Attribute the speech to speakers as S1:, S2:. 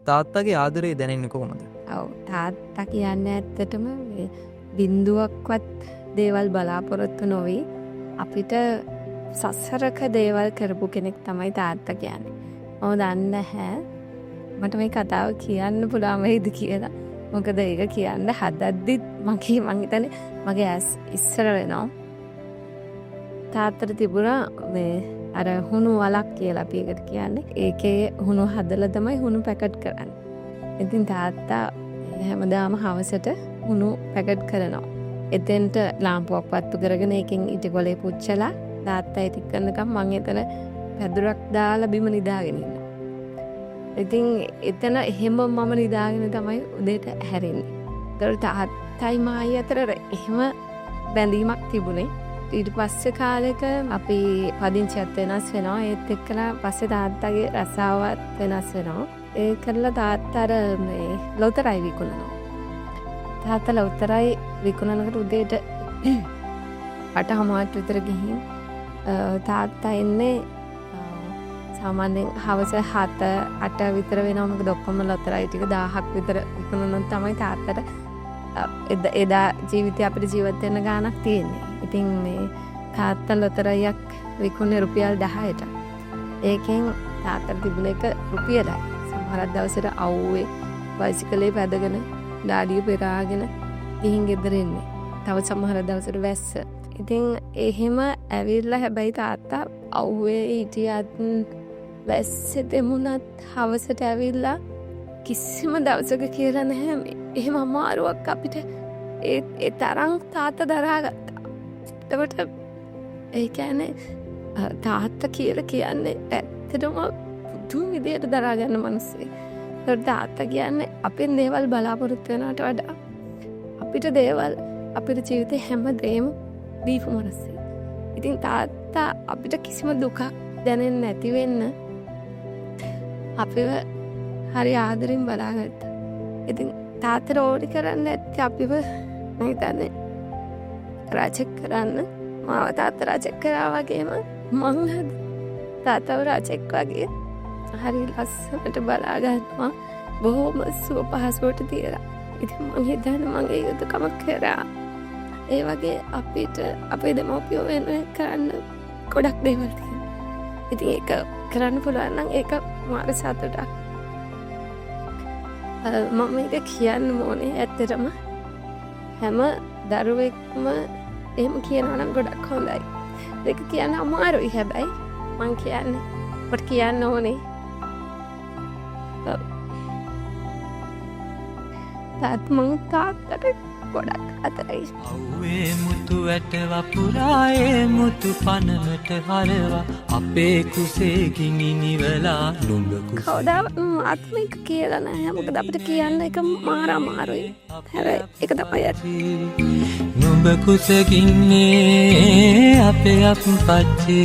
S1: තාත්තගේ ආදරේ දැනෙන්නේ කොහොමද?
S2: ඔව් තාත්තා කියන්නේ ඇත්තටම බින්දුවක්වත් දේවල් බලාපොරොත්තු නොවි අපිට සසරක දේවල් කරපු කෙනෙක් තමයි තාත්තා කියන්නේ. මම දන්නේ නැහැ මට මේ කතාව කියන්න පුළුවන් වෙයිද කියලා. මොකද ඒක කියන්න හදද්දිත් මම හිතන්නේ මගේ ඇස් ඉස්සර වෙනවා. තාත්තට තිබුණා මේ අර හුණු වලක් කියලා අපි ඒකට කියන්නේ. ඒකේ හුණු හදලා තමයි හුණු පැකට් කරන්නේ. ඉතින් තාත්තා හැමදාම හවසට හුණු පැකට් කරනවා. එතෙන්ට ලාම්පුවක් පත්තු කරගෙන ඒකෙන් ඉටිකොලේ පුච්චලා තාත්තා ඉතික් කරනකම් මං එතන පැදුරක් දාලා බිම නිදාගෙන ඉන්නවා. ඉතින් එතන එහෙම මම නිදාගෙන තමයි උදේට හැරෙන්නේ. ඒතකොට තාත්තයි මායි අතර එහෙම බැඳීමක් තිබුණේ. ඊට පස්සේ කාලෙක අපි පදිංචියත් වෙනස් වෙනවා. ඒත් එක්කලා පස්සේ තාත්තගේ රසාවත් වෙනස් වෙනවා. ඒ කරලා තාත්තර මේ ලොතරයි විකුණනවා. තාත්තා ලොතරයි විකුණනකොට උදේට 8:00 විතර ගිහින් තාත්තා එන්නේ සාමාන්‍යයෙන් හවස 7-8 විතර වෙනවා. මොකද ඔක්කොම ලොතරයි ටික 1000ක් විතර විකුණනොත් තමයි තාත්තට එදා ජීවිතේ අපිට ජීවත් වෙන්න ගාණක් තියෙන්නේ. ඉතින් මේ තාත්තා ලොතරයක් විකුණේ රුපියල් 10ට. ඒකෙන් තාත්තට තිබුණ එක රුපියලයි. සමහරක් දවසට අවුවේ බයිසිකලේ පැදගෙන ඩාඩිය පෙරාගෙන ගිහින් ගෙදර එන්නේ. තව සමහර දවසට වැස්ස. ඉතින් එහෙම ඇවිල්ලා හැබැයි තාත්තා අවුවේ හිටියත් වැස්සේ දෙමුණත් හවසට ඇවිල්ලා කිසිම දවසක කියලා නැහැ එහෙම අමාරුවක් අපිට ඒ තරම් තාත්තා දරාගත්තා. එතකොට ඒ කියන්නේ තාත්තා කියලා කියන්නේ ඇත්තටම පුදුම විදියට දරාගන්න මිනිස්සෙක්. ඒකට තාත්තා කියන්නේ අපෙන් දේවල් බලාපොරොත්තු වෙනවට වඩා අපිට දේවල් අපේ ජීවිතේ හැමදේම දීපු මිනිස්සෙක්. ඉතින් තාත්තා අපිට කිසිම දුකක් දැනෙන්නේ නැති වෙන්න අපිව හරි ආදරෙන් බලාගත්තා. ඉතින් තාත්තට ඕනි කරන්නේ නැත්නම් අපිව මම හිතන්නේ රාජෙක් කරන්න මාව තාත්තා රාජෙක් කරා වගේම මං තාත්තව රාජෙක් වගේ හරි ලස්සනට බලා ගන්නවා. බොහොම සුව පහසුවට තියලා. ඉතින් මං හිතන්නේ මගේ යුතුයකම කරා. ඒ වගේ අපිට අපේ දෙමව්පියෝ වෙන කරන්න ගොඩක් දේවල් තියෙනවා. ඉතින් ඒක කරන්න පුළුවන් නම් ඒක මාර සතුටක්. මම මේක කියන්න ඕනේ ඇත්තටම හැම දරුවෙක්ම එහෙම කියනවා නම් ගොඩක් හොඳයි. ඒක කියන්න අමාරුයි හැබැයි මං කියන්නේ ඔබට කියන්න ඕනේ. තාත්තට ගොඩක් අතරයි.
S3: අව්වේ මුතු ඇට වපුරායේ මුතු පනමට හරවා අපේ කුසේ ගිනි නිවලා නුඹ කුසේ
S2: කවදාවත් ආත්මික කියලා නෑ. මොකද අපිට කියන්න එක මාර අමාරුයි. හැබැයි ඒක තමයි ඇත්ත.
S3: නුඹ කුසේ ගින්නේ අපේ අප්පච්චි